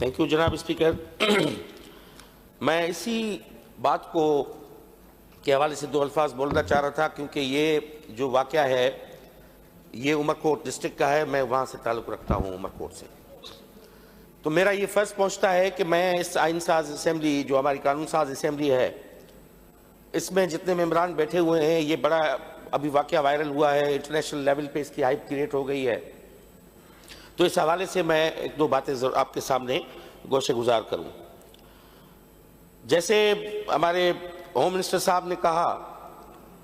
Thank you जनाब speaker. मैं इसी बात को के हवाले से दो अल्फाज बोलना चाह रहा था, क्योंकि ये जो वाक़या है ये उमरकोट डिस्ट्रिक्ट का है। मैं वहाँ से ताल्लुक़ रखता हूँ, उमरकोट से। तो मेरा ये फ़र्ज़ पहुँचता है कि मैं इस आइन साज असम्बली, जो हमारी कानून साज असम्बली है, इसमें जितने मेम्बरान बैठे हुए हैं, ये बड़ा अभी वाक़या वायरल हुआ है, इंटरनेशनल लेवल पे इसकी हाइप क्रिएट हो गई है। तो इस हवाले से मैं एक दो बातें आपके सामने गोशे गुजार करूँ। जैसे हमारे होम मिनिस्टर साहब ने कहा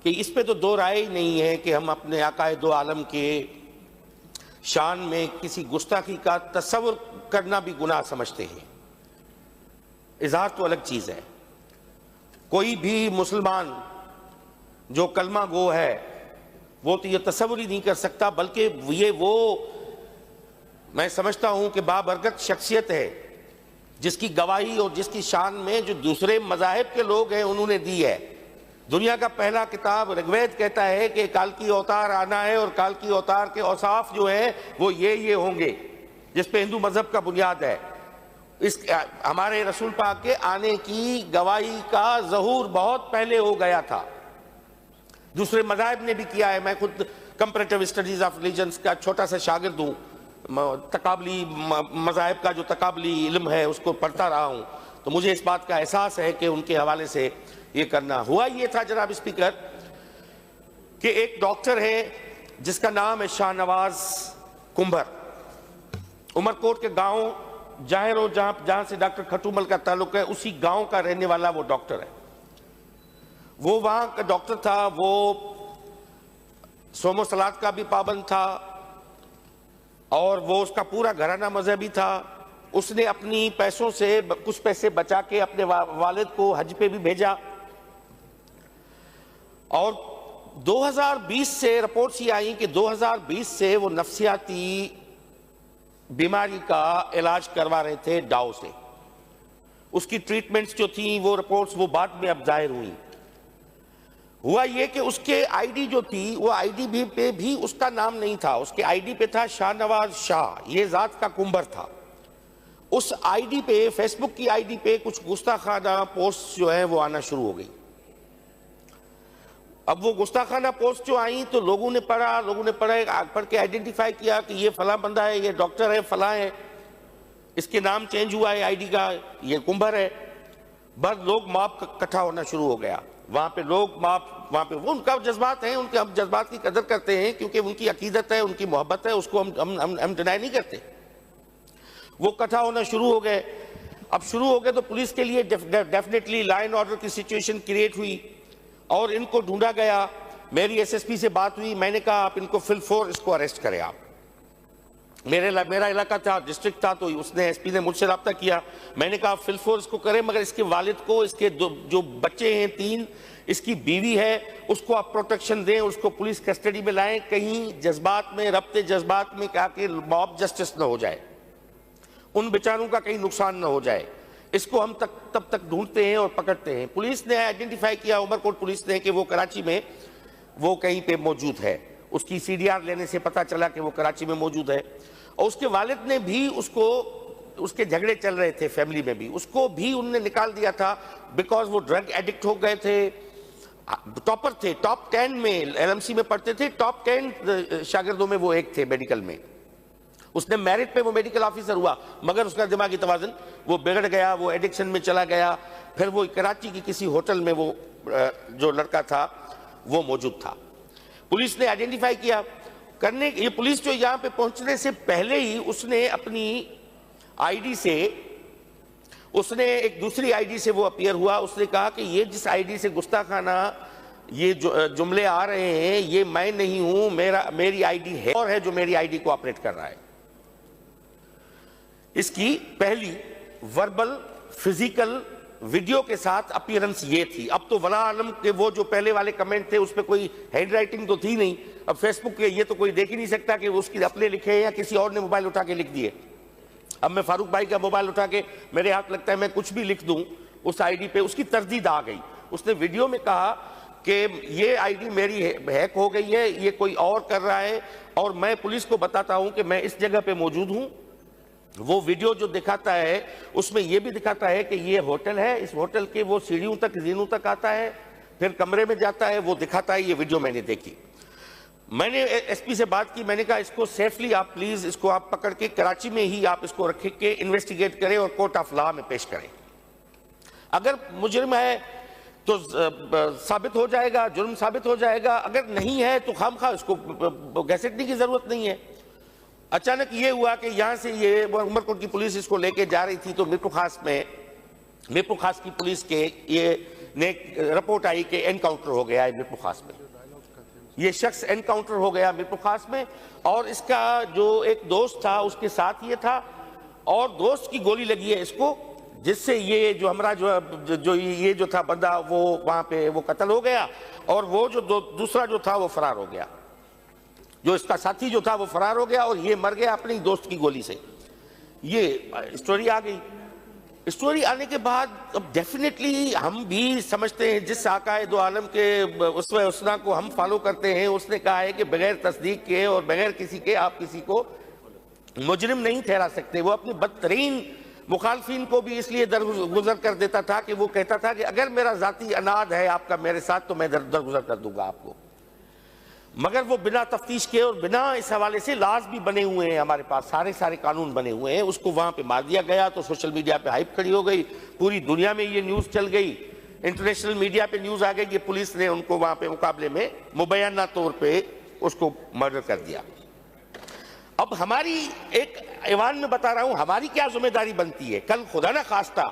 कि इस पे तो दो राय ही नहीं है कि हम अपने आकाए दो आलम के शान में किसी गुस्ताखी का तस्वुर करना भी गुनाह समझते हैं। इज़हार तो अलग चीज़ है। कोई भी मुसलमान जो कलमा गो है वो तो ये तस्वुर ही नहीं कर सकता, बल्कि ये वो मैं समझता हूं कि बाबरकत शख्सियत है जिसकी गवाही और जिसकी शान में जो दूसरे मज़ाहिब के लोग हैं उन्होंने दी है। दुनिया का पहला किताब ऋग्वेद कहता है कि काल की अवतार आना है और काल की अवतार के औसाफ जो है वो ये होंगे, जिस पे हिंदू मजहब का बुनियाद है। इस हमारे रसूल पाक के आने की गवाही का ज़हूर बहुत पहले हो गया था, दूसरे मज़ाहिब ने भी किया है। मैं खुद कंपैरेटिव स्टडीज ऑफ रिलीजन्स का छोटा सा शागिर्द हूँ। तकाबली मज़ाहिब का जो तकाबली इल्म है उसको पढ़ता रहा हूँ, तो मुझे इस बात का एहसास है कि उनके हवाले से ये करना हुआ। ये था जनाब स्पीकर कि एक डॉक्टर है जिसका नाम है शाहनवाज कुंभर, उमरकोट के गांव जाहिर जहां से डॉक्टर खटूमल का ताल्लुक है, उसी गांव का रहने वाला वो डॉक्टर है। वो वहां का डॉक्टर था, वो सोमो सलात का भी पाबंद था और वो उसका पूरा घराना मजहबी था। उसने अपनी पैसों से कुछ पैसे बचा के अपने वालिद को हज पे भी भेजा। और 2020 से रिपोर्ट्स ये आई कि 2020 से वो नफ्सियाती बीमारी का इलाज करवा रहे थे डाउ से। उसकी ट्रीटमेंट्स जो थी वो रिपोर्ट्स वो बाद में अब जाहिर हुई। हुआ ये कि उसके आईडी जो थी वो आईडी भी पे भी उसका नाम नहीं था, उसके आईडी पे था शाहनवाज शाह, ये जात का कुंभर था। उस आईडी पे, फेसबुक की आईडी पे कुछ गुस्ताखाना पोस्ट जो है वो आना शुरू हो गई। अब वो गुस्ताखाना पोस्ट जो आई तो लोगों ने पढ़ के आइडेंटिफाई किया कि ये फला बंदा है, ये डॉक्टर है, फला है, इसके नाम चेंज हुआ है आईडी का, ये कुंभर है। बस लोग माप इकट्ठा होना शुरू हो गया। वहां पे लोग वहां पे वो उनका जज्बात है, उनके हम जज्बात की कदर करते हैं क्योंकि उनकी अकीदत है, उनकी मोहब्बत है, उसको हम डिनाई नहीं करते। वो इकट्ठा होना शुरू हो गए। अब शुरू हो गए तो पुलिस के लिए डेफिनेटली लॉ एंड ऑर्डर की सिचुएशन क्रिएट हुई और इनको ढूंढा गया। मेरी एसएसपी से बात हुई, मैंने कहा आप इनको फिल-4 इसको अरेस्ट करें। आप मेरा इलाका था, डिस्ट्रिक्ट था, तो उसने एसपी ने मुझसे रब्ता किया। मैंने कहा फिल-4 इसको करें, मगर इसके वालिद को, इसके जो बच्चे हैं 3, इसकी बीवी है, उसको आप प्रोटेक्शन दें, उसको पुलिस कस्टडी में लाएं, कहीं जज्बात में, रब्ते जज्बात में क्या कि मॉब जस्टिस न हो जाए, उन बेचारों का कहीं नुकसान न हो जाए। इसको हम तब तक ढूंढते हैं और पकड़ते हैं। पुलिस ने आइडेंटिफाई किया, उमरकोट पुलिस ने, कि वो कराची में वो कहीं पे मौजूद है। उसकी सीडीआर लेने से पता चला कि वो कराची में मौजूद है। और उसके वालिद ने भी उसके झगड़े चल रहे थे फैमिली में भी, उसको भी उन्होंने निकाल दिया था बिकॉज वो ड्रग एडिक्ट हो गए थे। टॉपर थे, टॉप 10 में एलएमसी में पढ़ते थे, टॉप 10 शागिर्दों में वो एक थे मेडिकल में। उसने मेरिट पे वो मेडिकल ऑफिसर हुआ, मगर उसका दिमागी तवाज़ुन वो बिगड़ गया, वो एडिक्शन में चला गया। फिर वो कराची की किसी होटल में वो जो लड़का था वो मौजूद था। पुलिस ने आइडेंटिफाई किया करने, ये पुलिस जो यहाँ पे पहुंचने से पहले ही उसने अपनी आईडी से, उसने एक दूसरी आईडी से वो अपीयर हुआ। उसने कहा कि ये जिस आईडी से गुस्ताखाना ये जुमले आ रहे हैं ये मैं नहीं हूं, मेरी आईडी है और है जो मेरी आईडी को ऑपरेट कर रहा है। इसकी पहली वर्बल फिजिकल वीडियो के साथ अपीयरेंस ये थी। अब तो वला आलम के वो जो पहले वाले कमेंट थे उस पर कोई हैंड राइटिंग तो थी नहीं। अब फेसबुक के ये तो कोई देख ही नहीं सकता कि उसकी अपने लिखे हैं या किसी और ने मोबाइल उठा के लिख दिए। अब मैं फारूक भाई का मोबाइल उठा के, मेरे हाथ लगता है मैं कुछ भी लिख दूं उस आईडी पे, उसकी तरदीद आ गई। उसने वीडियो में कहा कि ये आईडी मेरी हैक हो गई है, ये कोई और कर रहा है और मैं पुलिस को बताता हूं कि मैं इस जगह पे मौजूद हूं वो वीडियो जो दिखाता है उसमें ये भी दिखाता है कि ये होटल है, इस होटल के वो सीढ़ियों तक जीनों तक आता है, फिर कमरे में जाता है, वो दिखाता है। ये वीडियो मैंने देखी। मैंने एसपी से बात की, मैंने कहा इसको सेफली आप प्लीज इसको आप पकड़ के कराची में ही आप इसको रख के इन्वेस्टिगेट करें और कोर्ट ऑफ लॉ में पेश करें। अगर मुजरिम है तो साबित हो जाएगा, जुर्म साबित हो जाएगा। अगर नहीं है तो खामखा इसको गैसेटने की जरूरत नहीं है। अचानक ये हुआ कि यहाँ से ये उमरकोट की पुलिस इसको लेके जा रही थी तो मीरपुर खास की पुलिस के ये ने रिपोर्ट आई कि एनकाउंटर हो गया है मीरपुर खास में। ये शख्स एनकाउंटर हो गया मीरपुर खास में, और इसका जो एक दोस्त था उसके साथ ये था, और दोस्त की गोली लगी है इसको, जिससे ये जो हमारा जो ये जो था बंदा वो वहां पे वो कत्ल हो गया, और वो जो दूसरा जो था वो फरार हो गया। जो इसका साथी जो था वो फरार हो गया और ये मर गया अपनी दोस्त की गोली से। ये स्टोरी आ गई। स्टोरी आने के बाद अब डेफिनेटली हम भी समझते हैं, जिस आकाए दो आलम के उसवे उसना को हम फॉलो करते हैं, उसने कहा है कि बगैर तस्दीक के और बगैर किसी के आप किसी को मुजरिम नहीं ठहरा सकते। वो अपनी बदतरीन मुखालफिन को भी इसलिए दरगुजर कर देता था कि वो कहता था कि अगर मेरा जाती अनाद है आपका मेरे साथ तो मैं दरगुजर कर दूंगा आपको। मगर वो बिना तफ्तीश के और बिना इस हवाले से लाज भी बने हुए हैं, हमारे पास सारे कानून बने हुए हैं। उसको वहां पे मार दिया गया तो सोशल मीडिया पे हाइप खड़ी हो गई, पूरी दुनिया में ये न्यूज चल गई, इंटरनेशनल मीडिया पे न्यूज आ गई कि पुलिस ने उनको वहां पे मुकाबले में मुबैना तौर पे उसको मर्डर कर दिया। अब हमारी एक ईवान में बता रहा हूं, हमारी क्या जिम्मेदारी बनती है। कल खुदा ना खास्ता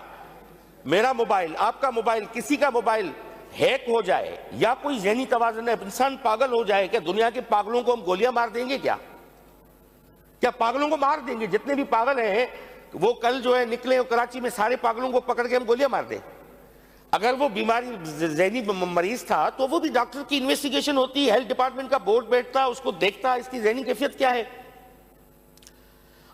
मेरा मोबाइल, आपका मोबाइल, किसी का मोबाइल हैक हो जाए या कोई ज़हनी तवाज़ुन है, इंसान पागल हो जाए, क्या दुनिया के पागलों को हम गोलियां मार देंगे? क्या पागलों को मार देंगे? जितने भी पागल हैं वो कल जो है निकले और कराची में सारे पागलों को पकड़ के हम गोलियां मार दें? अगर वो बीमारी ज़हनी मरीज था तो वो भी डॉक्टर की इन्वेस्टिगेशन होती, हेल्थ डिपार्टमेंट का बोर्ड बैठता, उसको देखता इसकी ज़हनी कैफियत क्या है।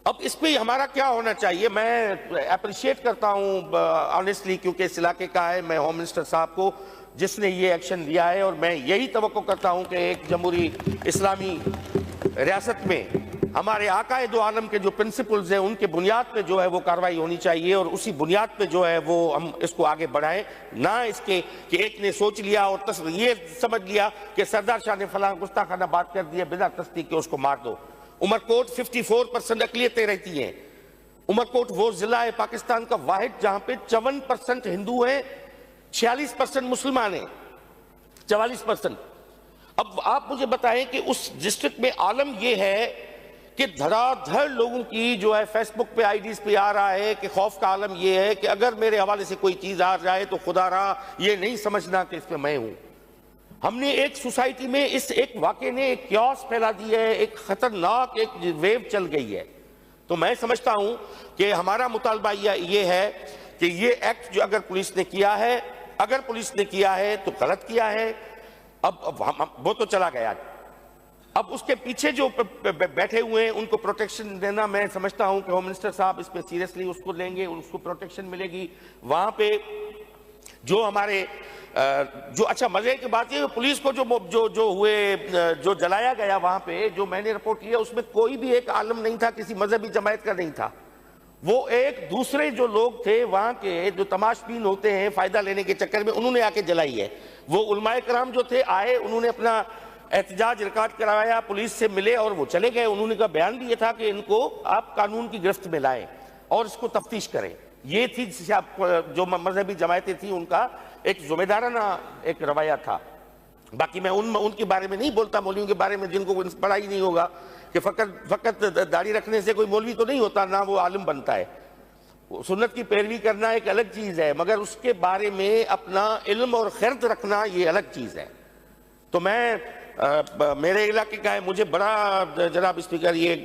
अब इस पे हमारा क्या होना चाहिए? मैं अप्रिशिएट करता हूं ऑनेस्टली, क्योंकि इस इलाके का है, मैं होम मिनिस्टर साहब को जिसने ये एक्शन लिया है, और मैं यही तवक्को करता हूं कि एक जमहूरी इस्लामी रियासत में हमारे आकाए दो आलम के जो प्रिंसिपल्स हैं उनके बुनियाद पे जो है वो कार्रवाई होनी चाहिए, और उसी बुनियाद पे जो है वो हम इसको आगे बढ़ाएं, ना इसके कि एक ने सोच लिया और ये समझ लिया कि सरदार शाह ने फलां गुस्ताखाना बात कर दिया, बिना तस्दीक के उसको मार दो। उमरकोट 54% अकलियतें रहती हैं। उमरकोट वो जिला है पाकिस्तान का वाहिद जहां पे 54% हिंदू हैं, 46% मुसलमान हैं, 44%। अब आप मुझे बताएं कि उस डिस्ट्रिक्ट में आलम यह है कि धड़ाधड़ लोगों की जो है फेसबुक पे आईडीज पे आ रहा है कि खौफ का आलम यह है कि अगर मेरे हवाले से कोई चीज आ जाए तो खुदा रहा ये नहीं समझना कि इसमें मैं हूं। हमने एक सोसाइटी में इस एक वाक़े ने एक क्यास फैला दी है, एक खतरनाक एक वेव चल गई है। तो मैं समझता हूं कि हमारा मुतालबा ये है कि ये एक्ट जो अगर पुलिस ने किया है, अगर पुलिस ने किया है तो गलत किया है। अब वो तो चला गया, अब उसके पीछे जो बैठे हुए हैं उनको प्रोटेक्शन देना, मैं समझता हूं कि होम मिनिस्टर साहब इस पे सीरियसली उसको लेंगे, उसको प्रोटेक्शन मिलेगी। वहां पे जो हमारे जो अच्छा मजे की बात है, पुलिस को जो जलाया गया वहां पे, जो मैंने रिपोर्ट किया उसमें कोई भी एक आलम नहीं था, किसी मजहबी जमायत का नहीं था। वो एक दूसरे जो लोग थे वहां के, जो तमाशबीन होते हैं फायदा लेने के चक्कर में, उन्होंने आके जलाई है। वो उलमाए कराम जो थे आए, उन्होंने अपना एहतजाज रिकॉर्ड करवाया, पुलिस से मिले और वो चले गए। उन्होंने का बयान भी ये था कि इनको आप कानून की गिरफ्त में लाएं और इसको तफ्तीश करें। ये थी जो मजहबी जमायतें थी उनका एक जिम्मेदाराना एक रवैया था। बाकी मैं उनके बारे में नहीं बोलता, मौलवियों के बारे में जिनको पढ़ा ही नहीं होगा कि फकत दाढ़ी रखने से कोई मौलवी तो नहीं होता, ना वो आलिम बनता है। सुन्नत की पैरवी करना एक अलग चीज है, मगर उसके बारे में अपना इल्म और खिरद रखना ये अलग चीज है। तो मैं मेरे इलाके का है, मुझे बड़ा जनाब स्पीकर ये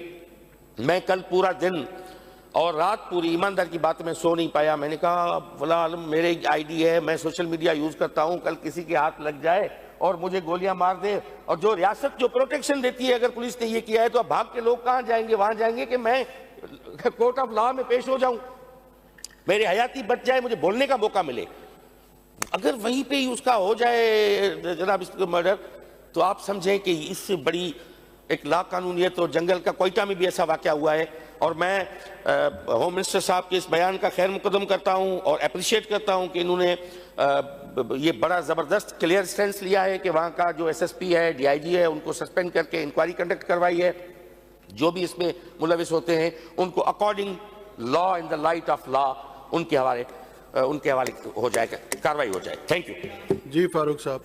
मैं कल पूरा दिन और रात पूरी ईमानदार की बात में सो नहीं पाया। मैंने कहा वला आलम मेरे आईडी है, मैं सोशल मीडिया यूज करता हूं, कल किसी के हाथ लग जाए और मुझे गोलियां मार दे, और जो रियासत जो प्रोटेक्शन देती है, अगर पुलिस ने ये किया है तो अब भाग के लोग कहां जाएंगे? वहां जाएंगे कि मैं कोर्ट ऑफ लॉ में पेश हो जाऊं, मेरी हयाती बच जाए, मुझे बोलने का मौका मिले। अगर वहीं पे ही उसका हो जाए जनाब इसका मर्डर, तो आप समझें कि इससे बड़ी एक लाकानूनियत और जंगल का कोयटा में भी ऐसा वाकया हुआ है। और मैं होम मिनिस्टर साहब के इस बयान का खैर मुकदम करता हूं और अप्रिशिएट करता हूं कि इन्होंने ये बड़ा ज़बरदस्त क्लियर स्टैंड लिया है कि वहां का जो SSP है, DIG है, उनको सस्पेंड करके इंक्वायरी कंडक्ट करवाई है। जो भी इसमें मुलविस होते हैं उनको according law, in the light of law, उनके हवाले हो जाएगा, कार्रवाई हो जाए। Thank you. जी फारूक साहब।